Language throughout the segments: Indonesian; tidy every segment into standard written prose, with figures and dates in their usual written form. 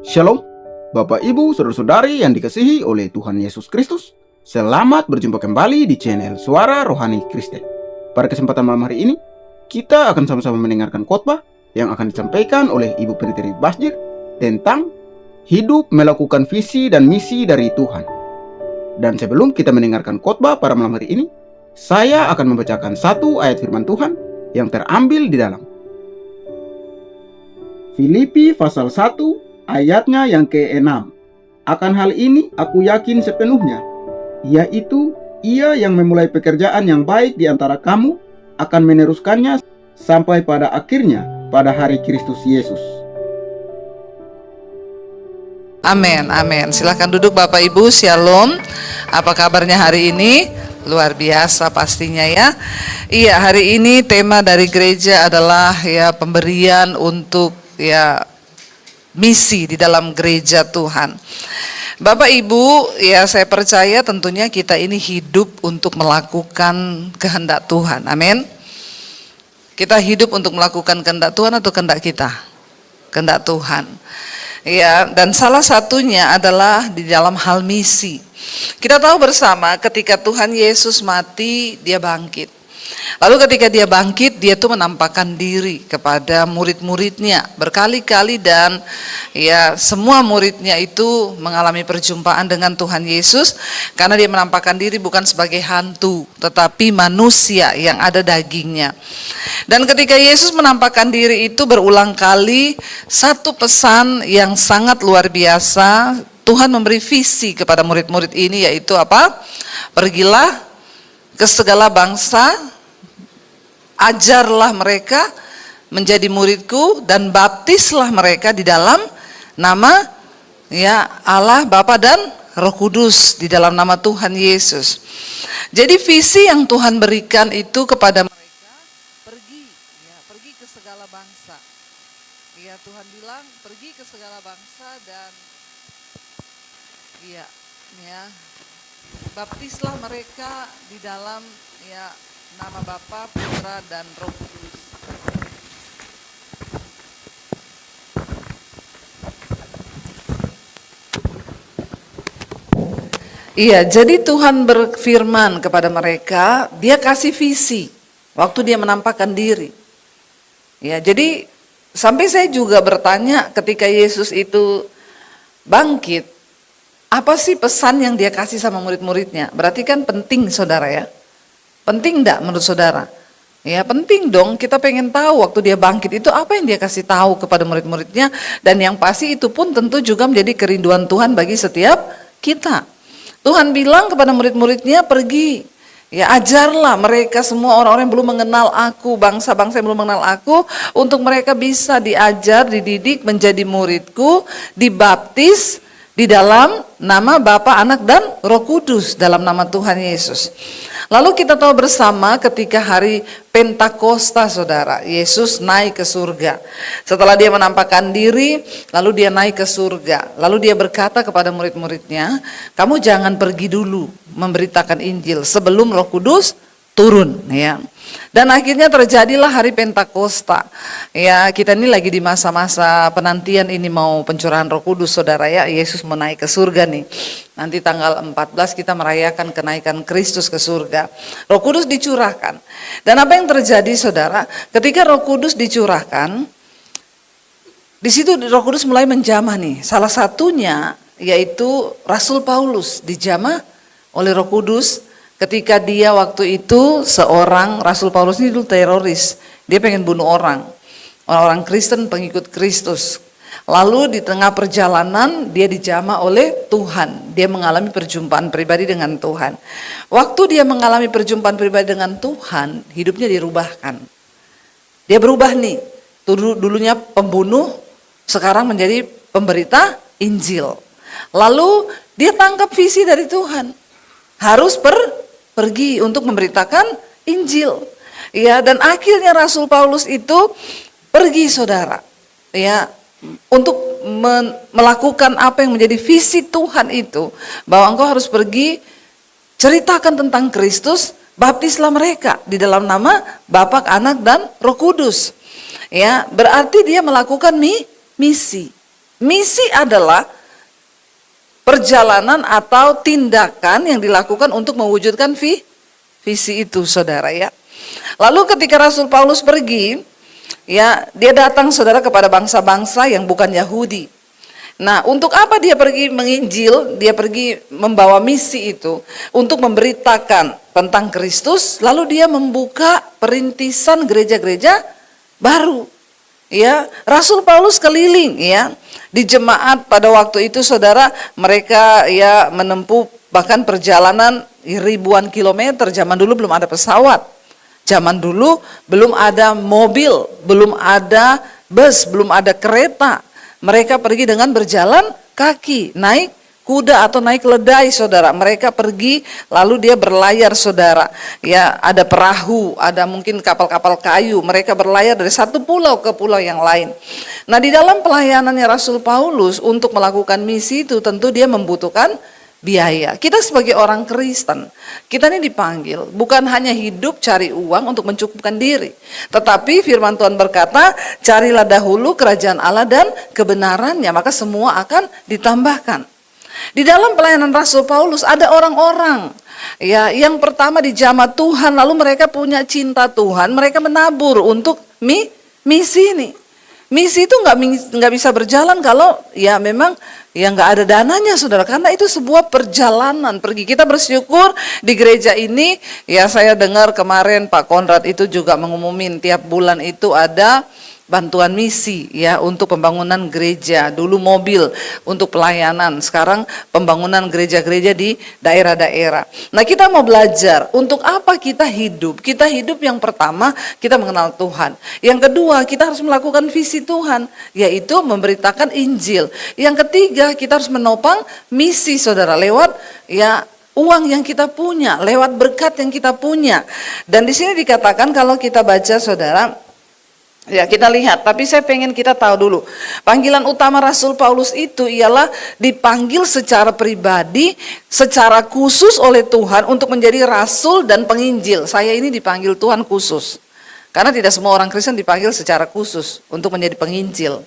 Shalom, Bapak Ibu, Saudara-saudari yang dikasihi oleh Tuhan Yesus Kristus. Selamat berjumpa kembali di channel Suara Rohani Kristen. Pada kesempatan malam hari ini, kita akan sama-sama mendengarkan khotbah yang akan disampaikan oleh Ibu Pendeta Basjir tentang hidup melakukan visi dan misi dari Tuhan. Dan sebelum kita mendengarkan khotbah pada malam hari ini, saya akan membacakan satu ayat firman Tuhan yang terambil di dalam Filipi pasal 1 ayatnya yang ke-6. Akan hal ini aku yakin sepenuhnya, yaitu Ia yang memulai pekerjaan yang baik di antara kamu akan meneruskannya sampai pada akhirnya pada hari Kristus Yesus. Amin, amin. Silahkan duduk Bapak Ibu, Shalom. Apa kabarnya hari ini? Luar biasa pastinya ya. Iya, hari ini tema dari gereja adalah ya pemberian untuk ya misi di dalam gereja Tuhan. Bapak Ibu, ya saya percaya tentunya kita ini hidup untuk melakukan kehendak Tuhan. Amin. Kita hidup untuk melakukan kehendak Tuhan atau kehendak kita? Kehendak Tuhan. Ya, dan salah satunya adalah di dalam hal misi. Kita tahu bersama ketika Tuhan Yesus mati, dia bangkit. Lalu ketika dia bangkit, dia tuh menampakkan diri kepada murid-muridnya berkali-kali, dan ya semua muridnya itu mengalami perjumpaan dengan Tuhan Yesus karena dia menampakkan diri bukan sebagai hantu tetapi manusia yang ada dagingnya. Dan ketika Yesus menampakkan diri itu berulang kali, satu pesan yang sangat luar biasa Tuhan memberi visi kepada murid-murid ini, yaitu apa? Pergilah ke segala bangsa, ajarlah mereka menjadi muridku dan baptislah mereka di dalam nama ya Allah Bapa dan Roh Kudus, di dalam nama Tuhan Yesus. Jadi visi yang Tuhan berikan itu kepada mereka, pergi ke segala bangsa. Ya, Tuhan bilang pergi ke segala bangsa dan ya baptislah mereka di dalam ya nama Bapa, Putra, dan Roh Kudus. Iya, jadi Tuhan berfirman kepada mereka, dia kasih visi waktu dia menampakkan diri. Ya, jadi sampai saya juga bertanya ketika Yesus itu bangkit, apa sih pesan yang dia kasih sama murid-muridnya? Berarti kan penting saudara ya. Penting enggak menurut saudara? Ya penting dong, kita pengen tahu waktu dia bangkit itu apa yang dia kasih tahu kepada murid-muridnya. Dan yang pasti itu pun tentu juga menjadi kerinduan Tuhan bagi setiap kita. Tuhan bilang kepada murid-muridnya, pergi, ya ajarlah mereka semua orang-orang yang belum mengenal aku, bangsa-bangsa yang belum mengenal aku, untuk mereka bisa diajar, dididik menjadi muridku, dibaptis di dalam nama Bapa, Anak, dan Roh Kudus, dalam nama Tuhan Yesus. Lalu kita tahu bersama ketika hari Pentakosta saudara, Yesus naik ke surga. Setelah dia menampakkan diri, lalu dia naik ke surga. Lalu dia berkata kepada murid-muridnya, kamu jangan pergi dulu memberitakan Injil sebelum Roh Kudus turun ya. Dan akhirnya terjadilah hari Pentakosta. Ya, kita ini lagi di masa-masa penantian ini mau pencurahan Roh Kudus saudara ya. Yesus mau naik ke surga nih. Nanti tanggal 14 kita merayakan kenaikan Kristus ke surga. Roh Kudus dicurahkan. Dan apa yang terjadi saudara? Ketika Roh Kudus dicurahkan, di situ Roh Kudus mulai menjamah nih. Salah satunya yaitu Rasul Paulus dijamah oleh Roh Kudus. Ketika dia waktu itu seorang Rasul Paulus ini dulu teroris, dia pengen bunuh orang Kristen pengikut Kristus. Lalu di tengah perjalanan dia dijamah oleh Tuhan, dia mengalami perjumpaan pribadi dengan Tuhan. Waktu dia mengalami perjumpaan pribadi dengan Tuhan, hidupnya dirubahkan. Dia berubah nih, dulunya pembunuh, sekarang menjadi pemberita Injil. Lalu dia tangkap visi dari Tuhan, harus pergi untuk memberitakan Injil. Ya, dan akhirnya Rasul Paulus itu pergi saudara. Ya, untuk melakukan apa yang menjadi visi Tuhan itu, bahwa engkau harus pergi ceritakan tentang Kristus, baptislah mereka di dalam nama Bapa, Anak, dan Roh Kudus. Ya, berarti dia melakukan misi. Misi adalah perjalanan atau tindakan yang dilakukan untuk mewujudkan visi itu, saudara ya. Lalu ketika Rasul Paulus pergi, ya, dia datang saudara kepada bangsa-bangsa yang bukan Yahudi. Nah, untuk apa dia pergi menginjil? Dia pergi membawa misi itu untuk memberitakan tentang Kristus, lalu dia membuka perintisan gereja-gereja baru. Ya, Rasul Paulus keliling ya di jemaat pada waktu itu, saudara, mereka ya menempuh bahkan perjalanan ribuan kilometer. Zaman dulu belum ada pesawat. Zaman dulu belum ada mobil, belum ada bus, belum ada kereta. Mereka pergi dengan berjalan kaki, naik kuda atau naik keledai, saudara. Mereka pergi lalu dia berlayar, saudara. Ya, ada perahu, ada mungkin kapal-kapal kayu. Mereka berlayar dari satu pulau ke pulau yang lain. Nah, di dalam pelayanannya Rasul Paulus untuk melakukan misi itu tentu dia membutuhkan biaya. Kita sebagai orang Kristen, kita ini dipanggil bukan hanya hidup cari uang untuk mencukupkan diri, tetapi firman Tuhan berkata, carilah dahulu kerajaan Allah dan kebenarannya, maka semua akan ditambahkan. Di dalam pelayanan Rasul Paulus ada orang-orang ya yang pertama dijamah Tuhan, lalu mereka punya cinta Tuhan, mereka menabur untuk misi ini. Misi itu nggak bisa berjalan kalau ya memang ya nggak ada dananya, saudara, karena itu sebuah perjalanan pergi. Kita bersyukur di gereja ini ya, saya dengar kemarin Pak Konrad itu juga mengumumin tiap bulan itu ada bantuan misi ya untuk pembangunan gereja. Dulu mobil untuk pelayanan, sekarang pembangunan gereja-gereja di daerah-daerah. Nah, kita mau belajar untuk apa kita hidup. Kita hidup yang pertama kita mengenal Tuhan. Yang kedua kita harus melakukan visi Tuhan, yaitu memberitakan Injil. Yang ketiga kita harus menopang misi, saudara, lewat ya uang yang kita punya, lewat berkat yang kita punya. Dan di sini dikatakan kalau kita baca, saudara, ya kita lihat, tapi saya pengen kita tahu dulu. Panggilan utama Rasul Paulus itu ialah dipanggil secara pribadi, secara khusus oleh Tuhan untuk menjadi rasul dan penginjil. Saya ini dipanggil Tuhan khusus. Karena tidak semua orang Kristen dipanggil secara khusus untuk menjadi penginjil.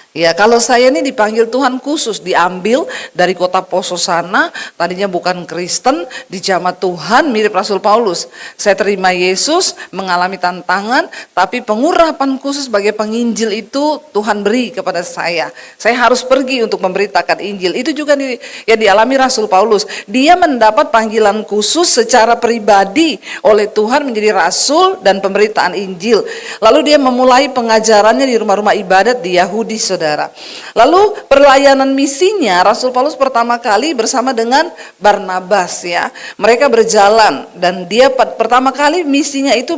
Ya, kalau saya ini dipanggil Tuhan khusus, diambil dari kota Poso sana, tadinya bukan Kristen, dijamah Tuhan mirip Rasul Paulus. Saya terima Yesus, mengalami tantangan, tapi pengurapan khusus sebagai penginjil itu Tuhan beri kepada saya. Saya harus pergi untuk memberitakan Injil. Itu juga yang dialami Rasul Paulus. Dia mendapat panggilan khusus secara pribadi oleh Tuhan menjadi rasul dan pemberitaan Injil. Lalu dia memulai pengajarannya di rumah-rumah ibadat di Yahudi, saudara. Lalu pelayanan misinya Rasul Paulus pertama kali bersama dengan Barnabas ya. Mereka berjalan dan dia pertama kali misinya itu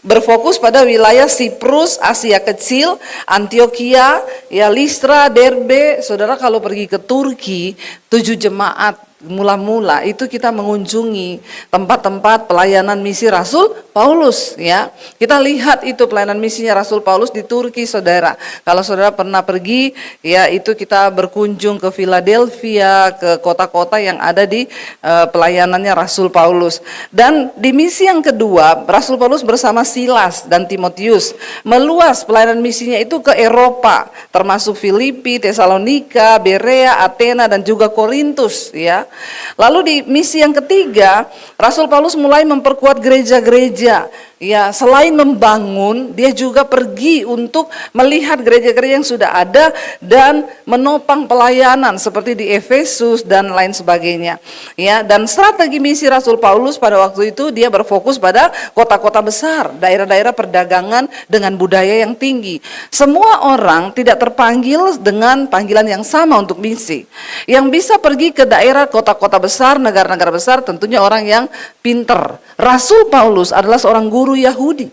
berfokus pada wilayah Siprus, Asia Kecil, Antioquia, ya, Listra, Derbe. Saudara, kalau pergi ke Turki, 7 jemaat mula-mula itu kita mengunjungi tempat-tempat pelayanan misi Rasul Paulus ya. Kita lihat itu pelayanan misinya Rasul Paulus di Turki, saudara. Kalau saudara pernah pergi ya, itu kita berkunjung ke Philadelphia, ke kota-kota yang ada di pelayanannya Rasul Paulus. Dan di misi yang kedua, Rasul Paulus bersama Silas dan Timotius meluas pelayanan misinya itu ke Eropa, termasuk Filipi, Tesalonika, Berea, Athena dan juga Korintus ya. Lalu di misi yang ketiga, Rasul Paulus mulai memperkuat gereja-gereja. Ya, selain membangun, dia juga pergi untuk melihat gereja-gereja yang sudah ada dan menopang pelayanan seperti di Efesus dan lain sebagainya. Ya, dan strategi misi Rasul Paulus pada waktu itu dia berfokus pada kota-kota besar, daerah-daerah perdagangan dengan budaya yang tinggi. Semua orang tidak terpanggil dengan panggilan yang sama untuk misi. Yang bisa pergi ke daerah kota-kota besar, negara-negara besar tentunya orang yang pinter. Rasul Paulus adalah seorang guru Yahudi.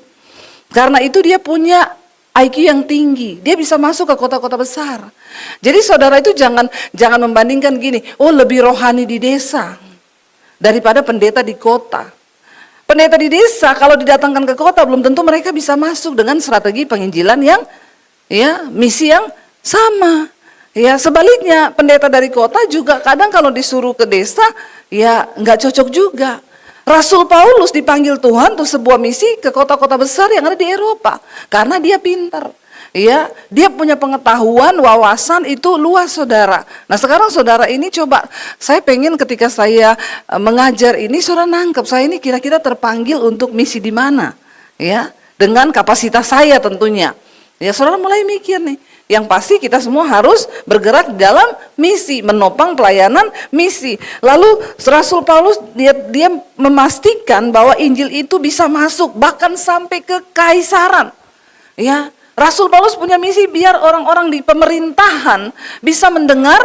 Karena itu dia punya IQ yang tinggi. Dia bisa masuk ke kota-kota besar. Jadi saudara itu jangan membandingkan gini, oh lebih rohani di desa daripada pendeta di kota. Pendeta di desa kalau didatangkan ke kota belum tentu mereka bisa masuk dengan strategi penginjilan yang ya misi yang sama. Ya, sebaliknya pendeta dari kota juga kadang kalau disuruh ke desa ya nggak cocok juga. Rasul Paulus dipanggil Tuhan untuk sebuah misi ke kota-kota besar yang ada di Eropa karena dia pintar. ya, dia punya pengetahuan, wawasan itu luas saudara. Nah sekarang saudara ini coba, saya pengen ketika saya mengajar ini, saudara nangkep, saya ini kira-kira terpanggil untuk misi di mana, ya, dengan kapasitas saya tentunya. Ya saudara mulai mikir nih, yang pasti kita semua harus bergerak dalam misi, menopang pelayanan misi. Lalu Rasul Paulus dia memastikan bahwa Injil itu bisa masuk bahkan sampai ke kaisaran. Ya, Rasul Paulus punya misi biar orang-orang di pemerintahan bisa mendengar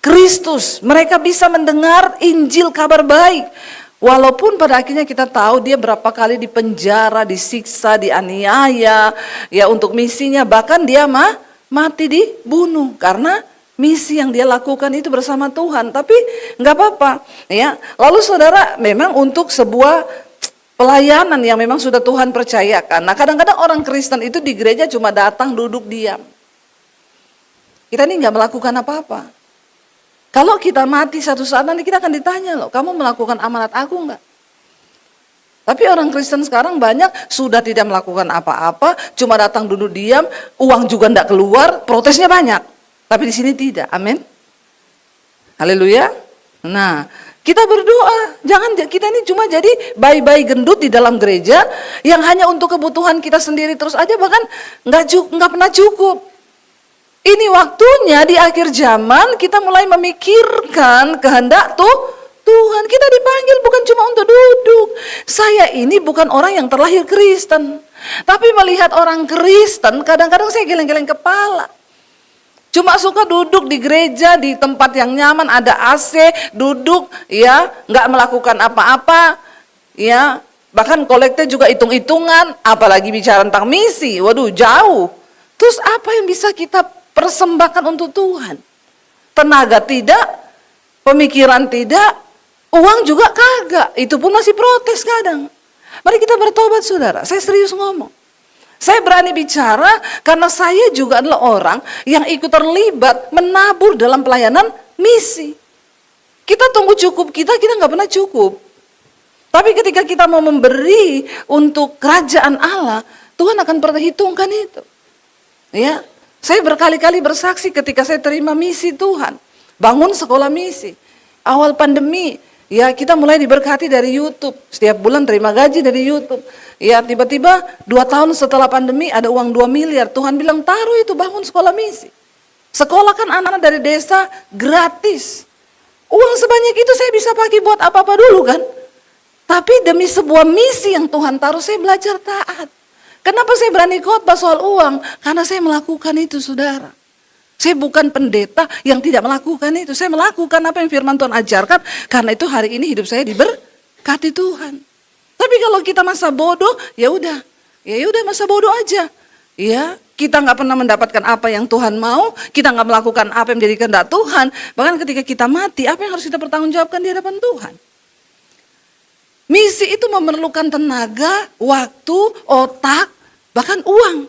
Kristus. Mereka bisa mendengar Injil, kabar baik. Walaupun pada akhirnya kita tahu dia berapa kali dipenjara, disiksa, dianiaya, ya untuk misinya, bahkan dia mati dibunuh karena misi yang dia lakukan itu bersama Tuhan. Tapi nggak apa-apa, ya. Lalu saudara, memang untuk sebuah pelayanan yang memang sudah Tuhan percayakan. Nah kadang-kadang orang Kristen itu di gereja cuma datang, duduk, diam. Kita ini nggak melakukan apa-apa. Kalau kita mati satu saat nanti kita akan ditanya loh, kamu melakukan amanat aku enggak? Tapi orang Kristen sekarang banyak sudah tidak melakukan apa-apa, cuma datang duduk diam, uang juga enggak keluar, protesnya banyak. Tapi di sini tidak, amin. Haleluya. Nah, kita berdoa, jangan kita ini cuma jadi bayi-bayi gendut di dalam gereja yang hanya untuk kebutuhan kita sendiri terus aja, bahkan enggak pernah cukup. Ini waktunya di akhir zaman kita mulai memikirkan kehendak Tuhan. Kita dipanggil bukan cuma untuk duduk. Saya ini bukan orang yang terlahir Kristen. Tapi melihat orang Kristen kadang-kadang saya geleng-geleng kepala. Cuma suka duduk di gereja di tempat yang nyaman, ada AC, duduk ya, nggak melakukan apa-apa. Ya, bahkan kolekte juga hitung-hitungan, apalagi bicara tentang misi. Waduh, jauh. Terus apa yang bisa kita persembahkan untuk Tuhan? Tenaga tidak, pemikiran tidak, uang juga kagak. Itu pun masih protes kadang. Mari kita bertobat saudara, saya serius ngomong. Saya berani bicara karena saya juga adalah orang yang ikut terlibat menabur dalam pelayanan misi. Kita tunggu cukup kita nggak pernah cukup. Tapi ketika kita mau memberi untuk kerajaan Allah, Tuhan akan perhitungkan itu. Ya, saya berkali-kali bersaksi ketika saya terima misi Tuhan, bangun sekolah misi. Awal pandemi, ya kita mulai diberkati dari YouTube. Setiap bulan terima gaji dari YouTube. Ya tiba-tiba 2 tahun setelah pandemi ada uang 2 miliar. Tuhan bilang taruh itu bangun sekolah misi. Sekolah kan anak-anak dari desa gratis. Uang sebanyak itu saya bisa pakai buat apa-apa dulu kan. Tapi demi sebuah misi yang Tuhan taruh saya belajar taat. Kenapa saya berani khotbah soal uang? Karena saya melakukan itu saudara. Saya bukan pendeta yang tidak melakukan itu. Saya melakukan apa yang firman Tuhan ajarkan. Karena itu hari ini hidup saya diberkati Tuhan. Tapi kalau kita masa bodoh, ya udah masa bodoh aja. Ya, kita nggak pernah mendapatkan apa yang Tuhan mau. Kita nggak melakukan apa yang menjadi kehendak Tuhan. Bahkan ketika kita mati, apa yang harus kita pertanggungjawabkan di hadapan Tuhan? Misi itu memerlukan tenaga, waktu, otak, bahkan uang.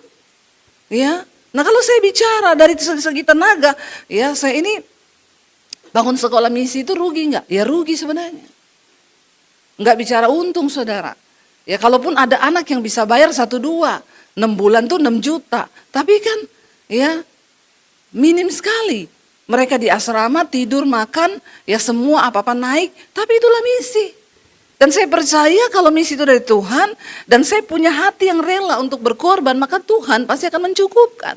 Ya. Nah, kalau saya bicara dari segi tenaga, ya saya ini bangun sekolah misi itu rugi enggak? Ya rugi sebenarnya. Enggak bicara untung saudara. Ya kalaupun ada anak yang bisa bayar 1-2, 6 bulan tuh 6 juta. Tapi kan ya minim sekali. Mereka di asrama tidur, makan, ya semua apa-apa naik. Tapi itulah misi. Dan saya percaya kalau misi itu dari Tuhan, dan saya punya hati yang rela untuk berkorban, maka Tuhan pasti akan mencukupkan.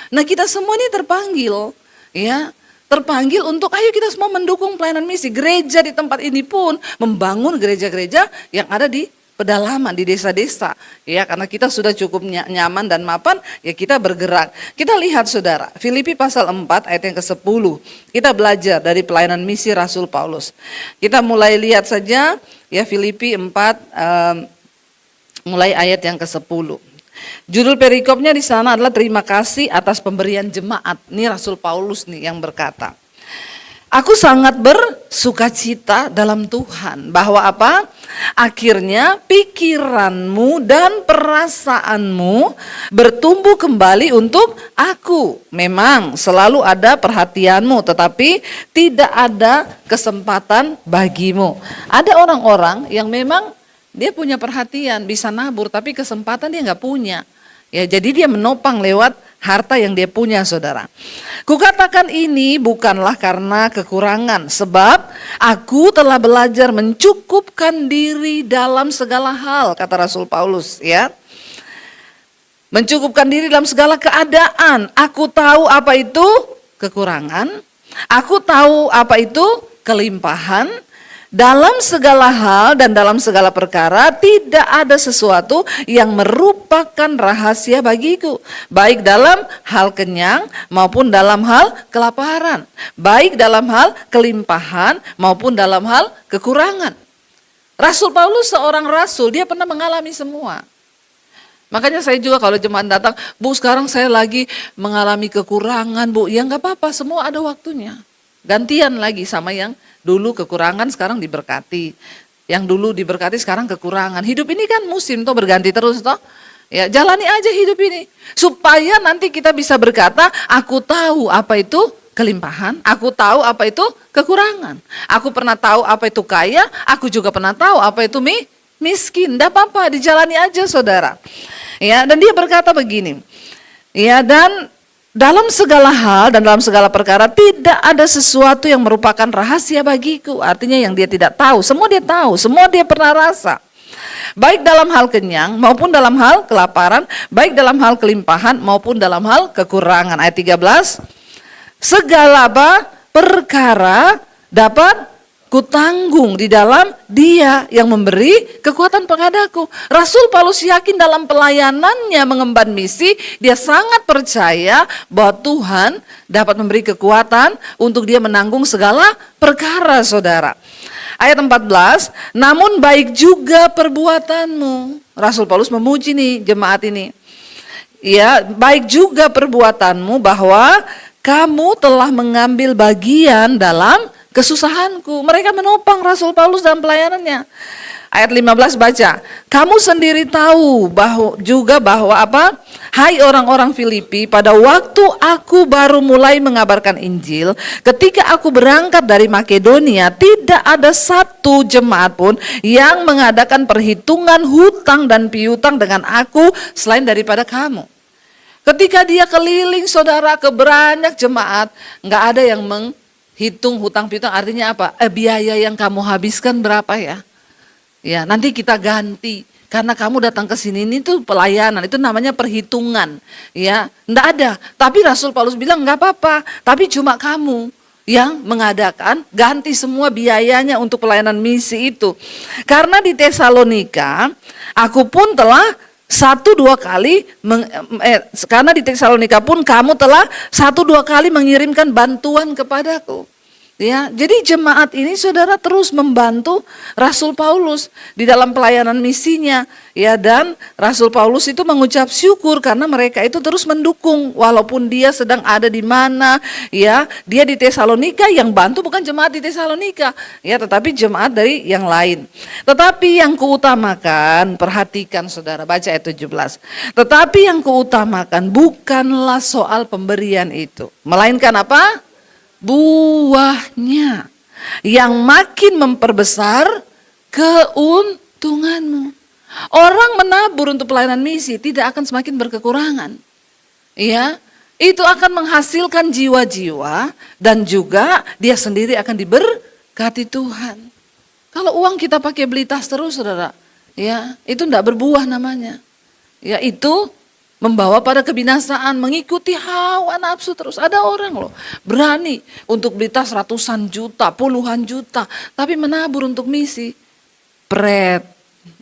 Nah kita semua ini terpanggil, ya terpanggil untuk ayo kita semua mendukung pelayanan misi. Gereja di tempat ini pun membangun gereja-gereja yang ada di pedalaman, di desa-desa. Ya karena kita sudah cukup nyaman dan mapan, ya kita bergerak. Kita lihat saudara, Filipi pasal 4 ayat yang ke-10. Kita belajar dari pelayanan misi Rasul Paulus. Kita mulai lihat saja ya Filipi 4 mulai ayat yang ke-10. Judul perikopnya di sana adalah terima kasih atas pemberian jemaat. Ini Rasul Paulus nih yang berkata. Aku sangat bersukacita dalam Tuhan bahwa apa? Akhirnya pikiranmu dan perasaanmu bertumbuh kembali untuk aku. Memang selalu ada perhatianmu tetapi tidak ada kesempatan bagimu. Ada orang-orang yang memang dia punya perhatian, bisa nabur tapi kesempatan dia nggak punya. Ya jadi dia menopang lewat harta yang dia punya, saudara. Kukatakan ini bukanlah karena kekurangan, sebab aku telah belajar mencukupkan diri dalam segala hal, kata Rasul Paulus, ya. Mencukupkan diri dalam segala keadaan. Aku tahu apa itu kekurangan, aku tahu apa itu kelimpahan. Dalam segala hal dan dalam segala perkara tidak ada sesuatu yang merupakan rahasia bagiku, baik dalam hal kenyang maupun dalam hal kelaparan, baik dalam hal kelimpahan maupun dalam hal kekurangan. Rasul Paulus seorang rasul, dia pernah mengalami semua. Makanya saya juga kalau jemaat datang, Bu sekarang saya lagi mengalami kekurangan, Bu. Ya nggak apa-apa, semua ada waktunya. Gantian lagi sama yang dulu kekurangan sekarang diberkati. Yang dulu diberkati sekarang kekurangan. Hidup ini kan musim toh, berganti terus toh. Ya, jalani aja hidup ini supaya nanti kita bisa berkata, aku tahu apa itu kelimpahan, aku tahu apa itu kekurangan. Aku pernah tahu apa itu kaya, aku juga pernah tahu apa itu miskin. Enggak apa-apa, dijalani aja, saudara. Ya, dan dia berkata begini. Ya, dan dalam segala hal dan dalam segala perkara tidak ada sesuatu yang merupakan rahasia bagiku. Artinya yang dia tidak tahu, semua dia tahu, semua dia pernah rasa. Baik dalam hal kenyang maupun dalam hal kelaparan, baik dalam hal kelimpahan maupun dalam hal kekurangan. Ayat 13, segala perkara dapat kutanggung di dalam Dia yang memberi kekuatan padaku. Rasul Paulus yakin dalam pelayanannya mengemban misi, dia sangat percaya bahwa Tuhan dapat memberi kekuatan untuk dia menanggung segala perkara, saudara. Ayat 14, namun baik juga perbuatanmu. Rasul Paulus memuji nih jemaat ini. Ya, baik juga perbuatanmu bahwa kamu telah mengambil bagian dalam kesusahanku. Mereka menopang Rasul Paulus dalam pelayanannya. Ayat 15 baca, kamu sendiri tahu bahwa apa? Hai orang-orang Filipi, pada waktu aku baru mulai mengabarkan Injil, ketika aku berangkat dari Makedonia, tidak ada satu jemaat pun yang mengadakan perhitungan hutang dan piutang dengan aku selain daripada kamu. Ketika dia keliling, saudara, ke banyak jemaat, nggak ada yang hitung hutang piutang. Artinya apa? Biaya yang kamu habiskan berapa ya? Ya, nanti kita ganti. Karena kamu datang ke sini, ini tuh pelayanan, itu namanya perhitungan. Ya, enggak ada. Tapi Rasul Paulus bilang enggak apa-apa, tapi cuma kamu yang mengadakan, ganti semua biayanya untuk pelayanan misi itu. Karena di Tesalonika, aku pun telah 1-2 kali, karena di Tesalonika pun kamu telah 1-2 kali mengirimkan bantuan kepadaku. Ya, jadi jemaat ini, saudara, terus membantu Rasul Paulus di dalam pelayanan misinya. Ya, dan Rasul Paulus itu mengucap syukur karena mereka itu terus mendukung walaupun dia sedang ada di mana. Ya, dia di Tesalonika, yang bantu bukan jemaat di Tesalonika, ya, tetapi jemaat dari yang lain. Tetapi yang kuutamakan, perhatikan saudara, baca ayat 17. Tetapi yang kuutamakan bukanlah soal pemberian itu, melainkan apa? Buahnya yang makin memperbesar keuntunganmu. Orang menabur untuk pelayanan misi tidak akan semakin berkekurangan. Ya, itu akan menghasilkan jiwa-jiwa dan juga dia sendiri akan diberkati Tuhan. Kalau uang kita pakai beli tas terus, saudara, ya, itu enggak berbuah namanya. Ya, itu membawa pada kebinasaan, mengikuti hawa nafsu terus. Ada orang loh berani untuk beli tas ratusan juta, puluhan juta, tapi menabur untuk misi.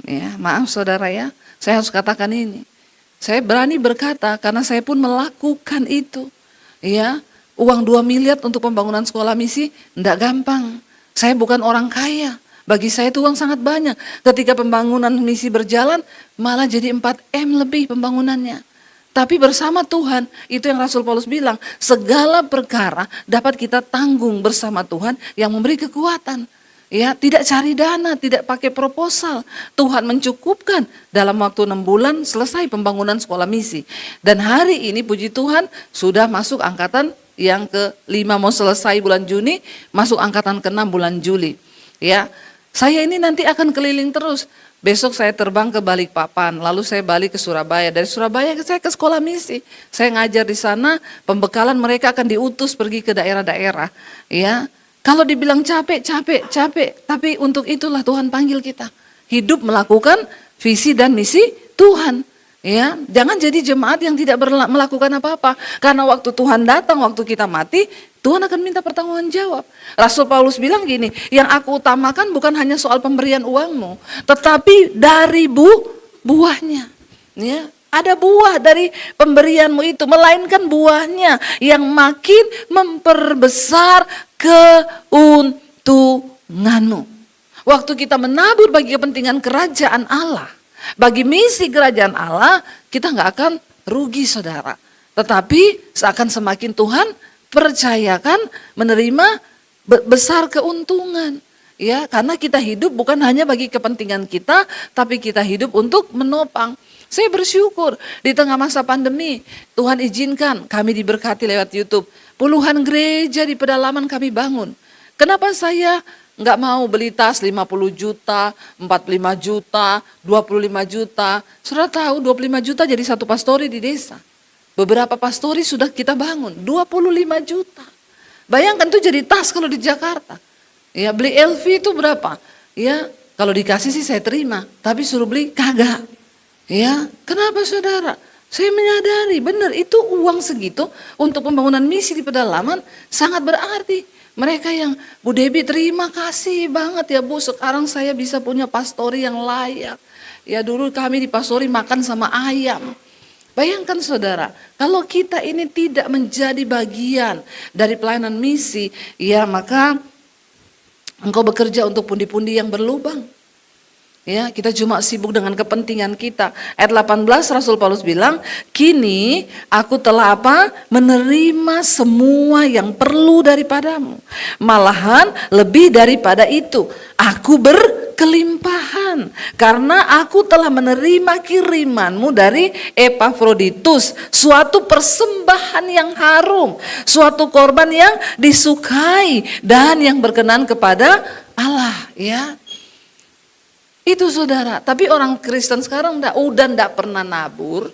Ya, maaf saudara ya, saya harus katakan ini. Saya berani berkata karena saya pun melakukan itu. Ya, uang 2 miliar untuk pembangunan sekolah misi enggak gampang. Saya bukan orang kaya. Bagi saya itu uang sangat banyak. Ketika pembangunan misi berjalan, malah jadi 4M lebih pembangunannya. Tapi bersama Tuhan, itu yang Rasul Paulus bilang, segala perkara dapat kita tanggung bersama Tuhan yang memberi kekuatan. Ya, tidak cari dana, tidak pakai proposal. Tuhan mencukupkan dalam waktu 6 bulan selesai pembangunan sekolah misi. Dan hari ini puji Tuhan sudah masuk angkatan yang ke-5 mau selesai bulan Juni, masuk angkatan ke-6 bulan Juli. Ya, saya ini nanti akan keliling terus Besok saya terbang ke Balikpapan, lalu saya balik ke Surabaya. Dari Surabaya saya ke sekolah misi. Saya ngajar di sana, pembekalan mereka akan diutus pergi ke daerah-daerah. Ya, kalau dibilang capek, tapi untuk itulah Tuhan panggil kita. Hidup melakukan visi dan misi Tuhan. Ya, jangan jadi jemaat yang tidak melakukan apa-apa. Karena waktu Tuhan datang, waktu kita mati, Tuhan akan minta pertanggungan jawab. Rasul Paulus bilang gini, yang aku utamakan bukan hanya soal pemberian uangmu, tetapi dari buahnya. Ya, ada buah dari pemberianmu itu, melainkan buahnya yang makin memperbesar keuntunganmu. Waktu kita menabur bagi kepentingan kerajaan Allah, bagi misi kerajaan Allah, kita nggak akan rugi, saudara. Tetapi seakan semakin Tuhan percayakan, menerima besar keuntungan. Ya, karena kita hidup bukan hanya bagi kepentingan kita, tapi kita hidup untuk menopang. Saya bersyukur di tengah masa pandemi, Tuhan izinkan kami diberkati lewat YouTube. Puluhan gereja di pedalaman kami bangun. Kenapa saya nggak mau beli tas 50 juta, 45 juta, 25 juta. Saudara tahu 25 juta jadi satu pastori di desa. Beberapa pastori sudah kita bangun, 25 juta. Bayangkan tuh jadi tas kalau di Jakarta. Ya, beli LV itu berapa? Ya, kalau dikasih sih saya terima, tapi suruh beli kagak. Ya, kenapa saudara? Saya menyadari benar itu uang segitu untuk pembangunan misi di pedalaman sangat berarti. Mereka yang, Bu Debi terima kasih banget ya Bu, sekarang saya bisa punya pastori yang layak. Ya dulu kami di pastori makan sama ayam. Bayangkan saudara, kalau kita ini tidak menjadi bagian dari pelayanan misi, ya maka engkau bekerja untuk pundi-pundi yang berlubang. Ya, kita cuma sibuk dengan kepentingan kita. Ayat 18 Rasul Paulus bilang, kini aku telah apa? Menerima semua yang perlu daripadamu. Malahan lebih daripada itu, aku berkelimpahan. Karena aku telah menerima kirimanmu dari Epafroditus, suatu persembahan yang harum, suatu korban yang disukai dan yang berkenan kepada Allah. Ya. Itu saudara, tapi orang Kristen sekarang udah ndak pernah nabur,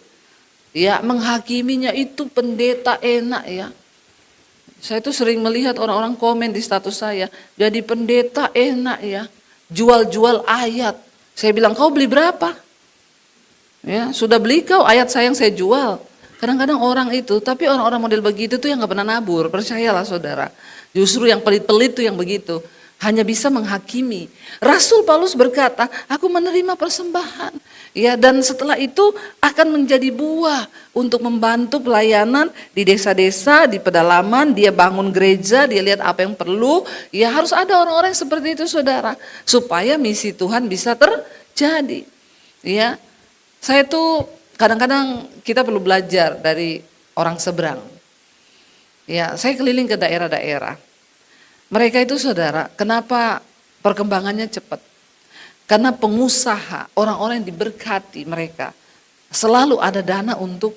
ya menghakiminya itu pendeta enak ya. Saya tuh sering melihat orang-orang komen di status saya, jadi pendeta enak ya, jual-jual ayat. Saya bilang kau beli berapa? Ya sudah beli kau ayat saya yang saya jual. Kadang-kadang orang itu, tapi orang-orang model begitu tuh yang nggak pernah nabur, percayalah saudara. Justru yang pelit-pelit tuh yang begitu. Hanya bisa menghakimi. Rasul Paulus berkata, aku menerima persembahan. Ya, dan setelah itu akan menjadi buah untuk membantu pelayanan di desa-desa, di pedalaman, dia bangun gereja, dia lihat apa yang perlu. Ya harus ada orang-orang seperti itu saudara, supaya misi Tuhan bisa terjadi. Ya, saya tuh kadang-kadang kita perlu belajar dari orang seberang. Ya, saya keliling ke daerah-daerah. Mereka itu saudara, kenapa perkembangannya cepat? Karena pengusaha, orang-orang yang diberkati mereka, selalu ada dana untuk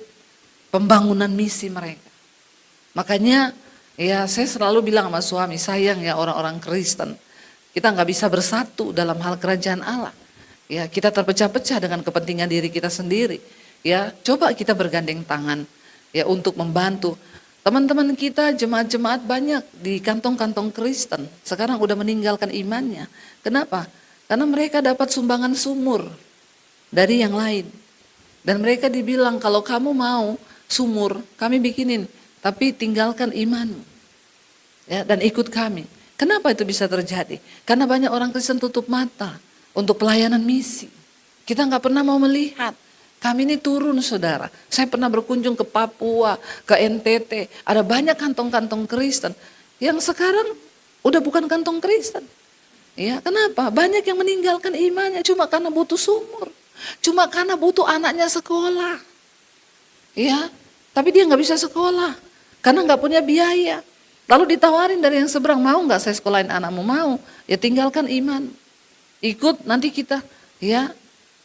pembangunan misi mereka. Makanya ya saya selalu bilang sama suami, sayang ya orang-orang Kristen, kita nggak bisa bersatu dalam hal kerajaan Allah. Ya kita terpecah-pecah dengan kepentingan diri kita sendiri. Ya coba kita bergandeng tangan ya untuk membantu. Teman-teman kita, jemaat-jemaat banyak di kantong-kantong Kristen, sekarang udah meninggalkan imannya. Kenapa? Karena mereka dapat sumbangan sumur dari yang lain. Dan mereka dibilang kalau kamu mau sumur, kami bikinin, tapi tinggalkan imanmu. Ya, dan ikut kami. Kenapa itu bisa terjadi? Karena banyak orang Kristen tutup mata untuk pelayanan misi. Kita nggak pernah mau melihat. Kami ini turun saudara, saya pernah berkunjung ke Papua, ke NTT, ada banyak kantong-kantong Kristen yang sekarang udah bukan kantong Kristen. Ya, kenapa? Banyak yang meninggalkan imannya cuma karena butuh sumur, cuma karena butuh anaknya sekolah. Ya, tapi dia nggak bisa sekolah karena nggak punya biaya. Lalu ditawarin dari yang seberang, mau nggak saya sekolahin anakmu? Mau, ya tinggalkan iman, ikut nanti kita, ya.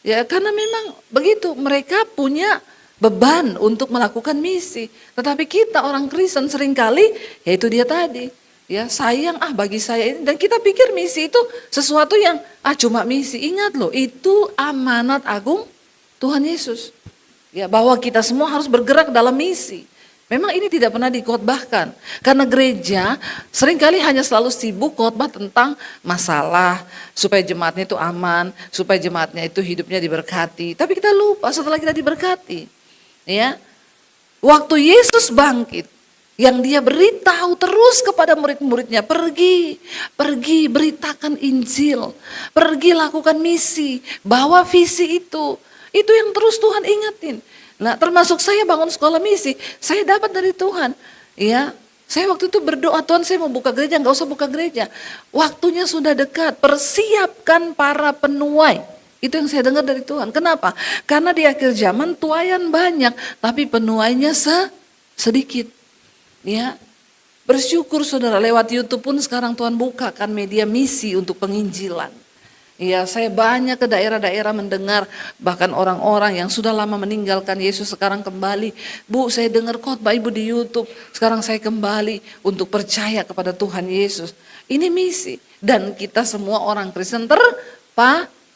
Ya karena memang begitu, mereka punya beban untuk melakukan misi. Tetapi kita orang Kristen seringkali, yaitu dia tadi, Ya, sayang bagi saya ini, dan kita pikir misi itu sesuatu yang cuma misi. Ingat loh, itu amanat agung Tuhan Yesus. Ya, bahwa kita semua harus bergerak dalam misi. Memang ini tidak pernah dikhotbahkan. Karena gereja seringkali hanya selalu sibuk khotbah tentang masalah, supaya jemaatnya itu aman, supaya jemaatnya itu hidupnya diberkati. Tapi kita lupa setelah kita diberkati. Ya, waktu Yesus bangkit, yang dia beritahu terus kepada murid-muridnya, pergi beritakan Injil, pergi lakukan misi, bawa visi itu yang terus Tuhan ingatin. Nah, termasuk saya bangun sekolah misi, saya dapat dari Tuhan. Ya, saya waktu itu berdoa, Tuhan saya mau buka gereja, nggak usah buka gereja, waktunya sudah dekat, persiapkan para penuai. Itu yang saya dengar dari Tuhan. Kenapa? Karena di akhir zaman tuaian banyak, tapi penuainya sedikit. Ya, bersyukur saudara, lewat YouTube pun sekarang Tuhan bukakan media misi untuk penginjilan. Ya, saya banyak ke daerah-daerah mendengar, bahkan orang-orang yang sudah lama meninggalkan Yesus sekarang kembali. Bu, saya dengar khotbah Ibu di YouTube, sekarang saya kembali untuk percaya kepada Tuhan Yesus. Ini misi, dan kita semua orang Kristen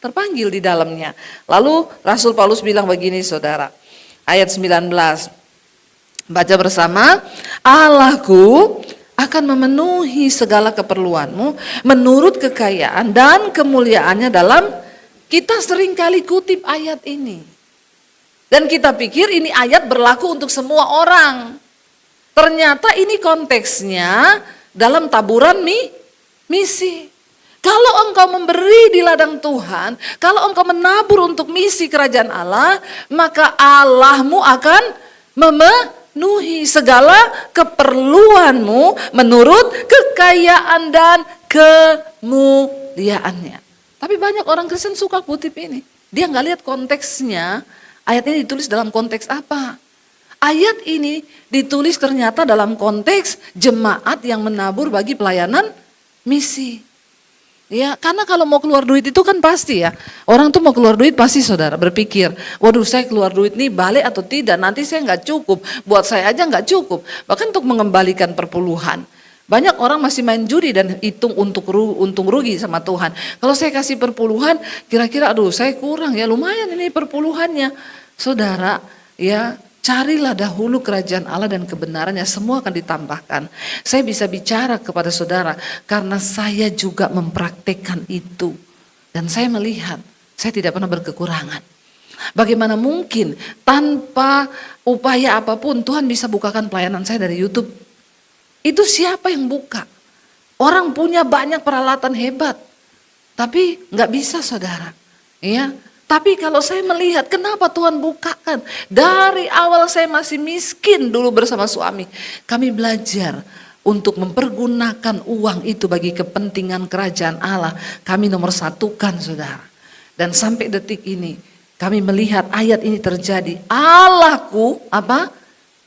terpanggil di dalamnya. Lalu Rasul Paulus bilang begini saudara, ayat 19. Baca bersama, Allahku akan memenuhi segala keperluanmu menurut kekayaan dan kemuliaannya dalam. Kita seringkali kutip ayat ini. Dan kita pikir ini ayat berlaku untuk semua orang. Ternyata ini konteksnya dalam taburan misi. Kalau engkau memberi di ladang Tuhan, kalau engkau menabur untuk misi kerajaan Allah, maka Allahmu akan memenuhi segala keperluanmu menurut kekayaan dan kemuliaannya. Tapi banyak orang Kristen suka kutip ini. Dia nggak lihat konteksnya, ayat ini ditulis dalam konteks apa. Ayat ini ditulis ternyata dalam konteks jemaat yang menabur bagi pelayanan misi. Ya, karena kalau mau keluar duit itu kan pasti ya. Orang tuh mau keluar duit pasti saudara berpikir, waduh saya keluar duit nih balik atau tidak, nanti saya nggak cukup, buat saya aja nggak cukup. Bahkan untuk mengembalikan perpuluhan. Banyak orang masih main judi dan hitung untung rugi sama Tuhan. Kalau saya kasih perpuluhan, kira-kira aduh saya kurang ya, lumayan ini perpuluhannya. Saudara, ya carilah dahulu kerajaan Allah dan kebenarannya, semua akan ditambahkan. Saya bisa bicara kepada saudara karena saya juga mempraktekkan itu. Dan saya melihat, saya tidak pernah berkekurangan. Bagaimana mungkin tanpa upaya apapun Tuhan bisa bukakan pelayanan saya dari YouTube? Itu siapa yang buka? Orang punya banyak peralatan hebat, tapi nggak bisa saudara. Ya. Tapi kalau saya melihat kenapa Tuhan bukakan, dari awal saya masih miskin dulu bersama suami, kami belajar untuk mempergunakan uang itu bagi kepentingan kerajaan Allah. Kami nomor satukan saudara. Dan sampai detik ini kami melihat ayat ini terjadi. Allahku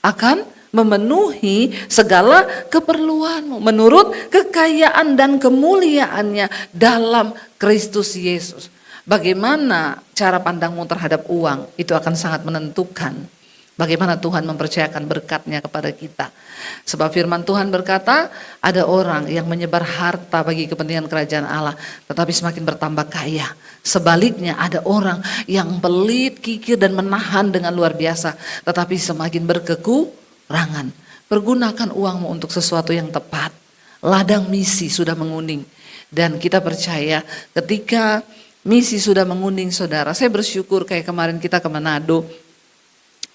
akan memenuhi segala keperluanmu menurut kekayaan dan kemuliaannya dalam Kristus Yesus. Bagaimana cara pandangmu terhadap uang itu akan sangat menentukan bagaimana Tuhan mempercayakan berkatnya kepada kita. Sebab firman Tuhan berkata, ada orang yang menyebar harta bagi kepentingan kerajaan Allah, tetapi semakin bertambah kaya. Sebaliknya ada orang yang pelit, kikir dan menahan dengan luar biasa, tetapi semakin berkekurangan. Pergunakan uangmu untuk sesuatu yang tepat. Ladang misi sudah menguning. Dan kita percaya ketika misi sudah menguning saudara. Saya bersyukur kayak kemarin kita ke Manado.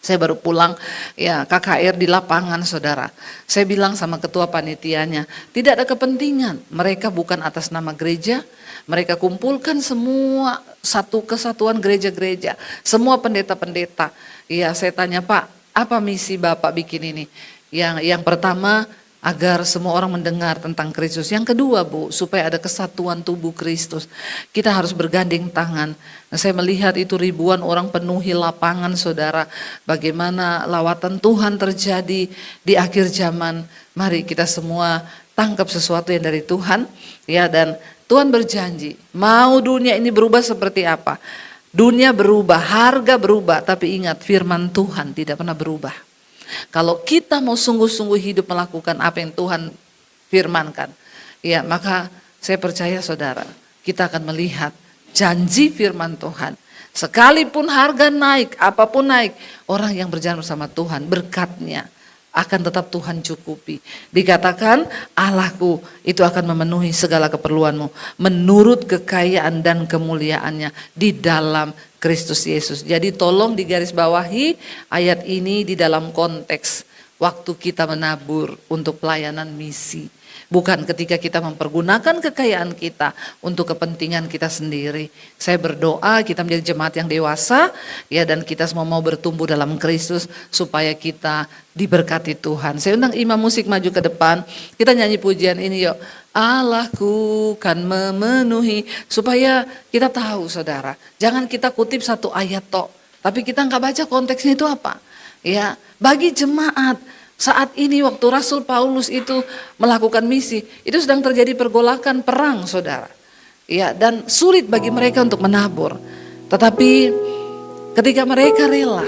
Saya baru pulang ya KKR di lapangan saudara. Saya bilang sama ketua panitianya, tidak ada kepentingan. Mereka bukan atas nama gereja. Mereka kumpulkan semua satu kesatuan gereja-gereja. Semua pendeta-pendeta. Ya saya tanya Pak, apa misi Bapak bikin ini? Yang pertama, agar semua orang mendengar tentang Kristus. Yang kedua Bu, supaya ada kesatuan tubuh Kristus. Kita harus bergandeng tangan. Nah, saya melihat itu ribuan orang penuhi lapangan saudara. Bagaimana lawatan Tuhan terjadi di akhir zaman. Mari kita semua tangkap sesuatu yang dari Tuhan. Ya, dan Tuhan berjanji, mau dunia ini berubah seperti apa? Dunia berubah, harga berubah, tapi ingat firman Tuhan tidak pernah berubah. Kalau kita mau sungguh-sungguh hidup melakukan apa yang Tuhan firmankan. Ya, maka saya percaya saudara, kita akan melihat janji firman Tuhan. Sekalipun harga naik, apapun naik, orang yang berjalan bersama Tuhan, berkatnya akan tetap Tuhan cukupi. Dikatakan Allahku itu akan memenuhi segala keperluanmu menurut kekayaan dan kemuliaannya di dalam Kristus Yesus. Jadi tolong digarisbawahi ayat ini di dalam konteks waktu kita menabur untuk pelayanan misi. Bukan ketika kita mempergunakan kekayaan kita untuk kepentingan kita sendiri. Saya berdoa kita menjadi jemaat yang dewasa ya, dan kita semua mau bertumbuh dalam Kristus supaya kita diberkati Tuhan. Saya undang imam musik maju ke depan. Kita nyanyi pujian ini yuk. Allahku kan memenuhi, supaya kita tahu saudara. Jangan kita kutip satu ayat tok, tapi kita nggak baca konteksnya itu apa. Ya, bagi jemaat saat ini waktu Rasul Paulus itu melakukan misi, itu sedang terjadi pergolakan perang saudara. Ya, dan sulit bagi mereka untuk menabur. Tetapi ketika mereka rela,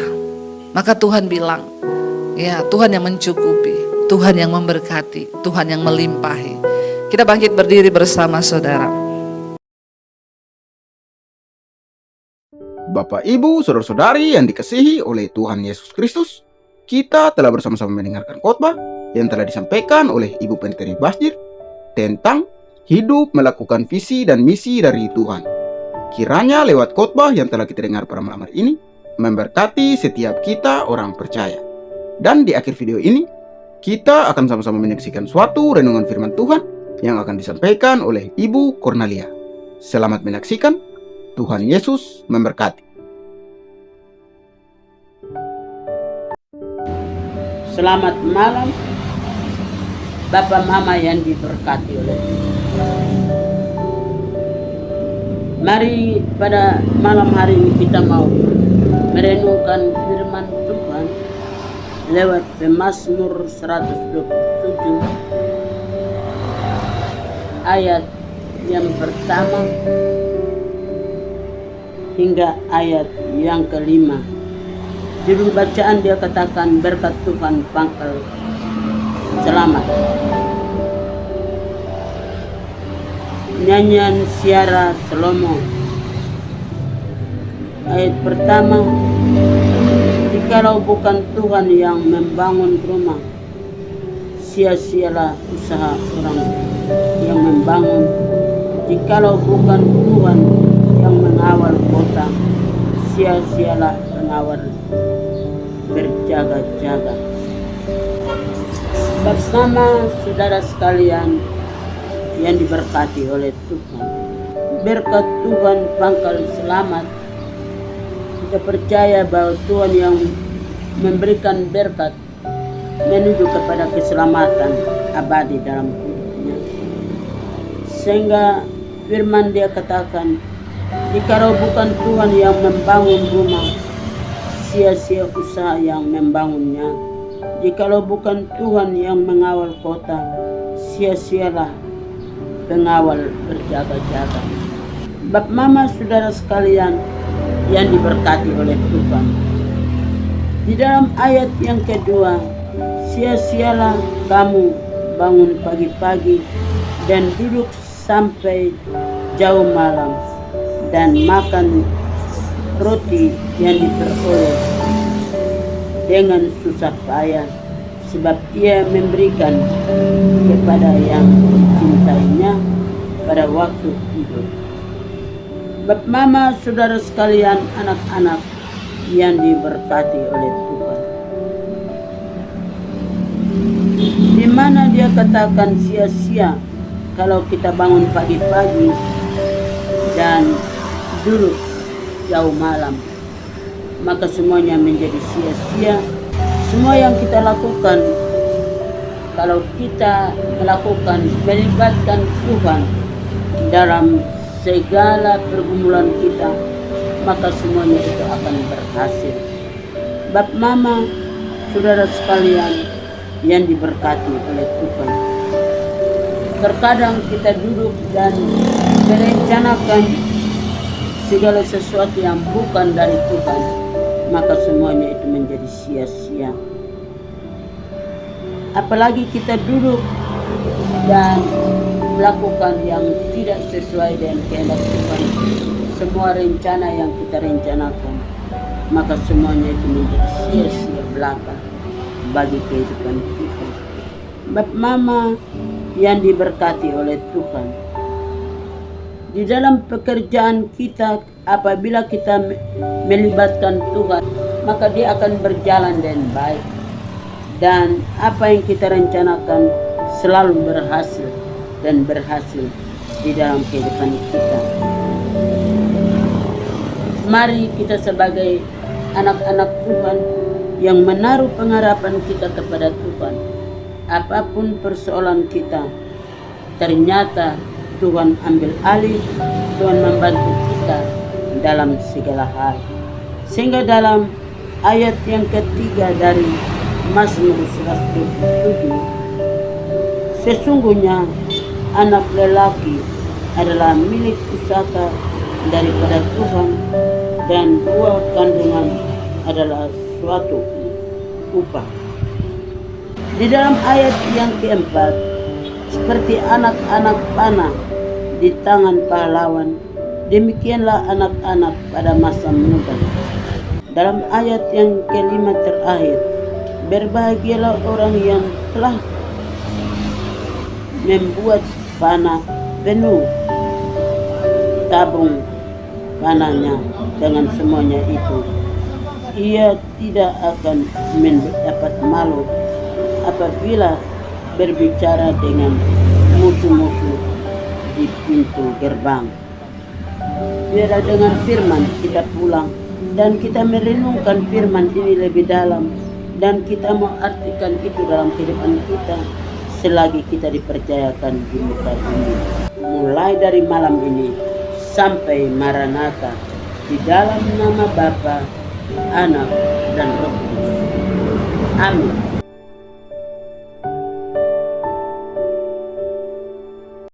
maka Tuhan bilang, ya Tuhan yang mencukupi, Tuhan yang memberkati, Tuhan yang melimpahi. Kita bangkit berdiri bersama saudara. Bapak, Ibu, saudara-saudari yang dikasihi oleh Tuhan Yesus Kristus, kita telah bersama-sama mendengarkan khotbah yang telah disampaikan oleh Ibu Pendeta Basjir tentang hidup melakukan visi dan misi dari Tuhan. Kiranya lewat khotbah yang telah kita dengar pada malam hari ini memberkati setiap kita orang percaya. Dan di akhir video ini kita akan sama-sama menyaksikan suatu renungan firman Tuhan yang akan disampaikan oleh Ibu Cornelia. Selamat menyaksikan. Tuhan Yesus memberkati. Selamat malam Bapak Mama yang diberkati oleh Tuhan. Mari pada malam hari ini kita mau merenungkan firman Tuhan lewat Pemazmur 127 ayat yang pertama hingga ayat yang kelima. Judul bacaan dia katakan berkat Tuhan pangkal selamat. Nyanyian Siara Salomo. Ayat pertama, jikalau bukan Tuhan yang membangun rumah, sia-sialah usaha orang yang membangun. Jikalau bukan Tuhan yang mengawal kota, sia-sialah pengawal berjaga-jaga. Bersama saudara sekalian yang diberkati oleh Tuhan, berkat Tuhan pangkal selamat. Kita percaya bahwa Tuhan yang memberikan berkat menuju kepada keselamatan abadi dalam hidupnya. Sehingga firman dia katakan, jikalau bukan Tuhan yang membangun rumah, sia-sia usaha yang membangunnya. Jikalau bukan Tuhan yang mengawal kota, sia-sialah pengawal berjaga-jaga. Bapak Mama saudara sekalian yang diberkati oleh Tuhan, di dalam ayat yang kedua, sia-sialah kamu bangun pagi-pagi dan duduk sampai jauh malam dan makan roti yang diperoleh dengan susah payah, sebab ia memberikan kepada yang dicintainya pada waktu tidur. Bapak Mama saudara sekalian, anak-anak yang diberkati oleh Tuhan, di mana dia katakan sia-sia kalau kita bangun pagi-pagi dan duduk jauh malam, maka semuanya menjadi sia-sia. Semua yang kita lakukan, kalau kita melakukan melibatkan Tuhan dalam segala pergumulan kita, maka semuanya itu akan berhasil. Bapak Mama saudara sekalian yang diberkati oleh Tuhan, terkadang kita duduk dan merencanakan segala sesuatu yang bukan dari Tuhan, maka semuanya itu menjadi sia-sia. Apalagi kita duduk dan melakukan yang tidak sesuai dengan kehendak Tuhan, semua rencana yang kita rencanakan, maka semuanya itu menjadi sia-sia belaka bagi kehidupan kita. Bapak Mama yang diberkati oleh Tuhan, di dalam pekerjaan kita, apabila kita melibatkan Tuhan, maka dia akan berjalan dengan baik. Dan apa yang kita rencanakan selalu berhasil dan berhasil di dalam kehidupan kita. Mari kita sebagai anak-anak Tuhan yang menaruh pengharapan kita kepada Tuhan. Apapun persoalan kita, ternyata Tuhan ambil alih, Tuhan membantu kita dalam segala hal. Sehingga dalam ayat yang ketiga dari Mazmur 107, sesungguhnya anak lelaki adalah milik pusaka daripada Tuhan, dan buah kandungan adalah suatu upah. Di dalam ayat yang keempat, seperti anak-anak panah di tangan pahlawan, demikianlah anak-anak pada masa muda. Dalam ayat yang kelima terakhir, berbahagialah orang yang telah membuat panah penuh tabung panahnya. Dengan semuanya itu, ia tidak akan mendapat malu apabila berbicara dengan musuh-musuh di pintu gerbang. Biarlah dengan firman kita pulang dan kita merenungkan firman ini lebih dalam, dan kita mau artikan itu dalam kehidupan kita selagi kita dipercayakan di muka bumi. Mulai dari malam ini sampai Maranatha, di dalam nama Bapa, Anak, dan Roh Kudus. Amin.